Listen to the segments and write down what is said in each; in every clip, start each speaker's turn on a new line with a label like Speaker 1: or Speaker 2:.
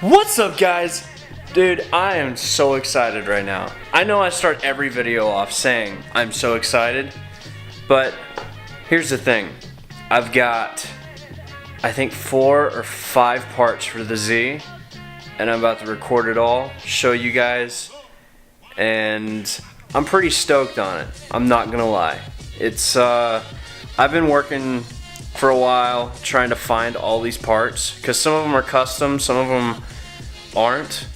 Speaker 1: What's up, guys? Dude, I am so excited right now. I know I start every video off saying I'm so excited, but here's the thing. I've got, I think, 4 or 5 parts for the Z, and I'm about to record it all, show you guys, and I'm pretty stoked on it. I'm not gonna lie. It's, I've been working for a while trying to find all these parts, because some of them are custom, some of them aren't,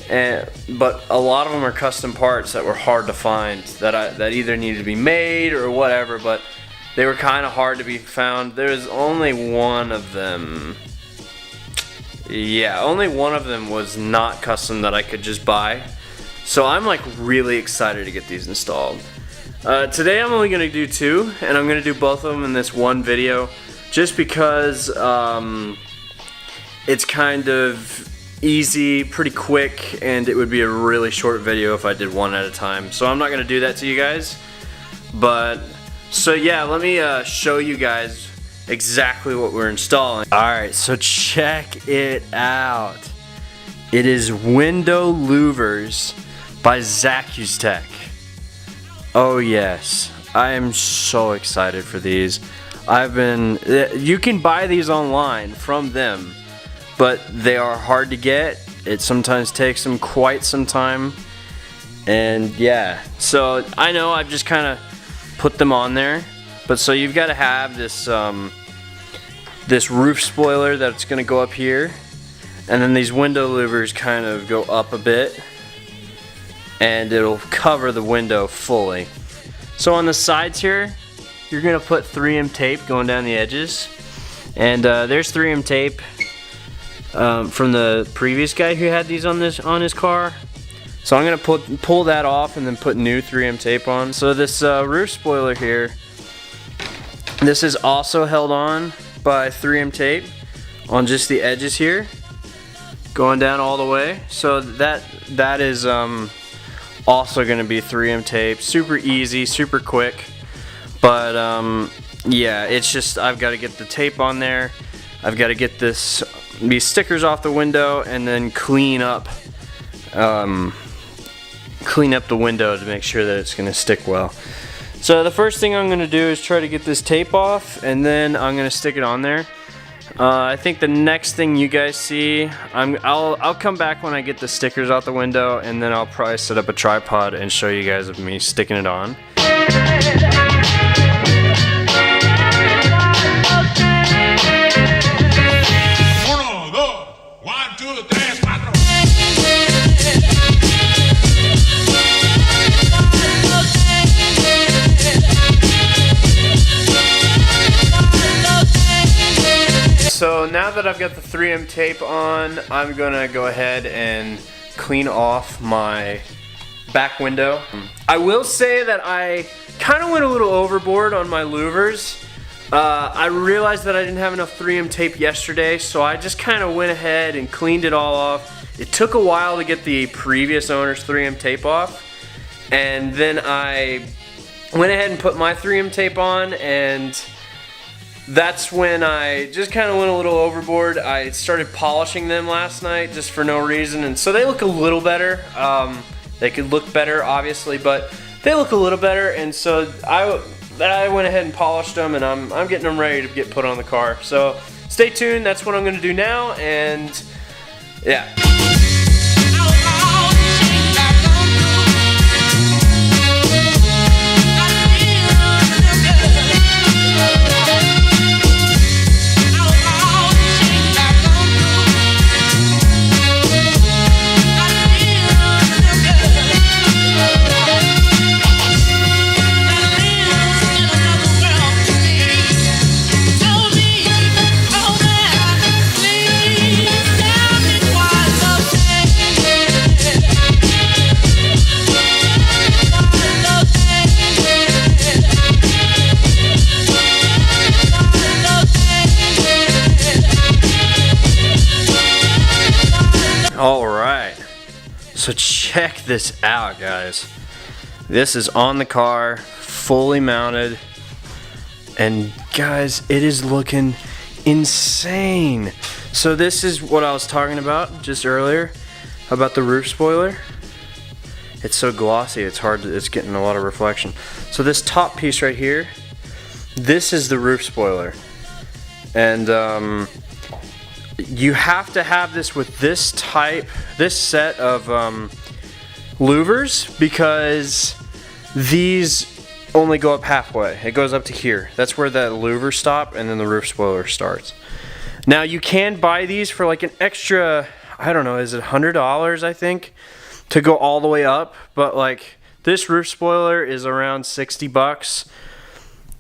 Speaker 1: but a lot of them are custom parts that were hard to find, that either needed to be made or whatever, but they were kind of hard to be found. There's only one of them, only one of them was not custom that I could just buy, so I'm like really excited to get these installed. Today I'm only going to do 2, and I'm going to do both of them in this one video, just because it's kind of easy, pretty quick, and it would be a really short video if I did one at a time. So I'm not going to do that to you guys. But, so yeah, let me show you guys exactly what we're installing. Alright, so check it out. It is window louvers by Zakustech. Oh yes, I am so excited for these. You can buy these online from them, but they are hard to get. It sometimes takes them quite some time, and yeah, so I know I've just kind of put them on there, but so you've got to have this this roof spoiler that's going to go up here, and then these window louvers kind of go up a bit, and it'll cover the window fully. So on the sides here, you're going to put 3M tape going down the edges, and there's 3M tape from the previous guy who had these on his car. So I'm going to pull that off and then put new 3M tape on. So this roof spoiler here, this is also held on by 3M tape on just the edges here, going down all the way. So that is also going to be 3M tape. Super easy, super quick, but yeah, it's just I've got to get the tape on there. I've got to get these stickers off the window, and then clean up the window to make sure that it's going to stick well. So the first thing I'm going to do is try to get this tape off, and then I'm going to stick it on there. I think the next thing you guys see, I'll come back when I get the stickers out the window, and then I'll probably set up a tripod and show you guys of me sticking it on. So now that I've got the 3M tape on, I'm gonna go ahead and clean off my back window. I will say that I kind of went a little overboard on my louvers. I realized that I didn't have enough 3M tape yesterday, so I just kind of went ahead and cleaned it all off. It took a while to get the previous owner's 3M tape off, and then I went ahead and put my 3M tape on, and that's when I just kind of went a little overboard. I started polishing them last night just for no reason, and so they look a little better. They could look better, obviously, but they look a little better, and so I went ahead and polished them, and I'm getting them ready to get put on the car. So stay tuned, that's what I'm going to do now, and yeah. Alright, so check this out, guys. This is on the car, fully mounted, and guys, it is looking insane. So this is what I was talking about just earlier, about the roof spoiler. It's so glossy, it's getting a lot of reflection. So this top piece right here, this is the roof spoiler. And you have to have this with this set of louvers, because these only go up halfway. It goes up to here. That's where the louvers stop, and then the roof spoiler starts. Now you can buy these for like an extra, I don't know, is it $100 I think, to go all the way up, but like this roof spoiler is around 60 bucks,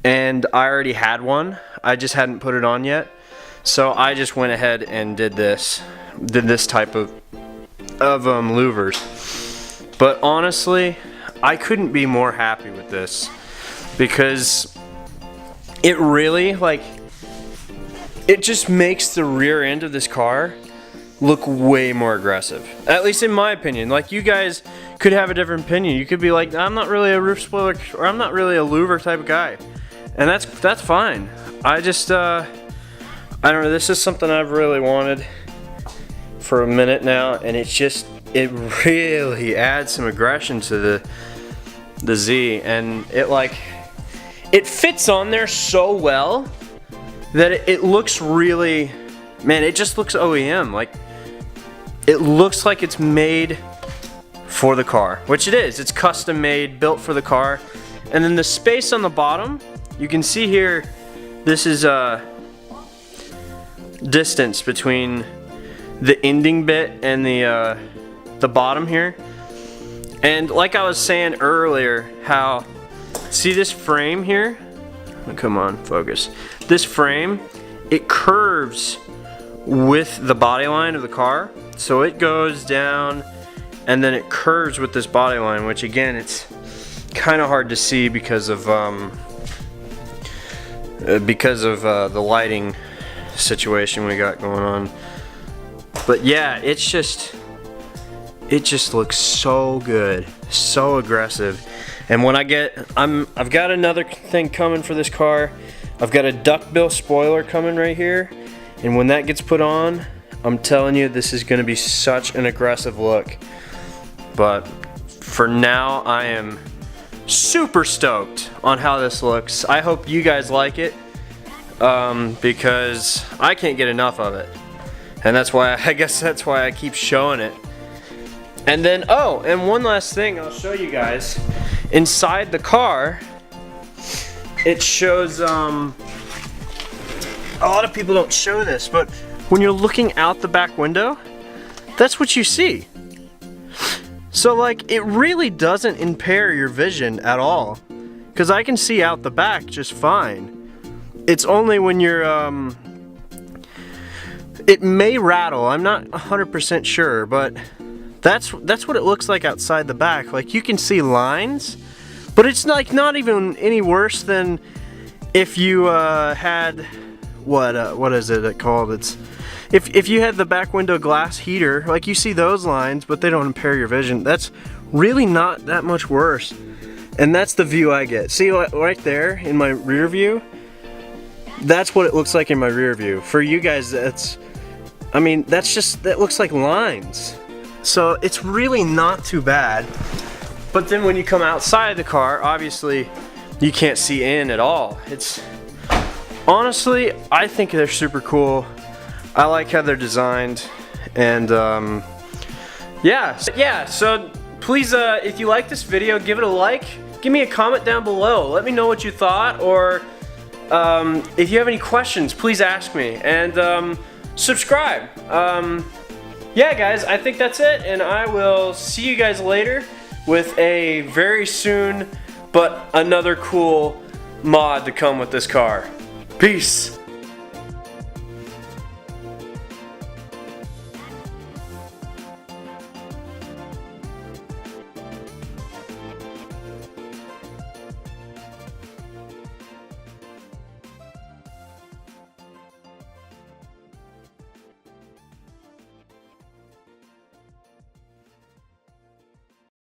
Speaker 1: and I already had one. I just hadn't put it on yet, so I just went ahead and did this type of louvers. But honestly, I couldn't be more happy with this, because it really, like, it just makes the rear end of this car look way more aggressive. At least in my opinion. Like, you guys could have a different opinion. You could be like, I'm not really a roof spoiler, or I'm not really a louver type of guy. And that's fine. I just, I don't know, this is something I've really wanted for a minute now, and it really adds some aggression to the Z, and it fits on there so well that it looks really, man, it just looks OEM. Like, it looks like it's made for the car, which it is. It's custom made, built for the car. And then the space on the bottom, you can see here, this is distance between the ending bit and the bottom here. And like I was saying earlier, how, see this frame here? Come on, focus. This frame, it curves with the body line of the car. So it goes down and then it curves with this body line, which again, it's kind of hard to see because of the lighting situation we got going on. But yeah, it just looks so good, so aggressive. And when I've got another thing coming for this car. I've got a duckbill spoiler coming right here, and when that gets put on, I'm telling you, this is going to be such an aggressive look. But for now, I am super stoked on how this looks. I hope you guys like it, because I can't get enough of it. And that's why, I guess that's why I keep showing it. And then, oh, and one last thing I'll show you guys. Inside the car, it shows, a lot of people don't show this, but when you're looking out the back window, that's what you see. So like, it really doesn't impair your vision at all, because I can see out the back just fine. It's only when you're, it may rattle, I'm not 100% sure, but that's what it looks like outside the back. Like, you can see lines, but it's like not even any worse than if you had what is it called? It's if you had the back window glass heater, like, you see those lines, but they don't impair your vision. That's really not that much worse, and that's the view I get. See right there in my rear view? That's what it looks like in my rear view. For you guys, that looks like lines. So it's really not too bad. But then when you come outside the car, obviously you can't see in at all. It's honestly, I think they're super cool. I like how they're designed, and yeah. So please, if you like this video, give it a like. Give me a comment down below. Let me know what you thought, or if you have any questions, please ask me, and subscribe. Yeah, guys, I think that's it, and I will see you guys later with a very soon, but another cool mod to come with this car. Peace.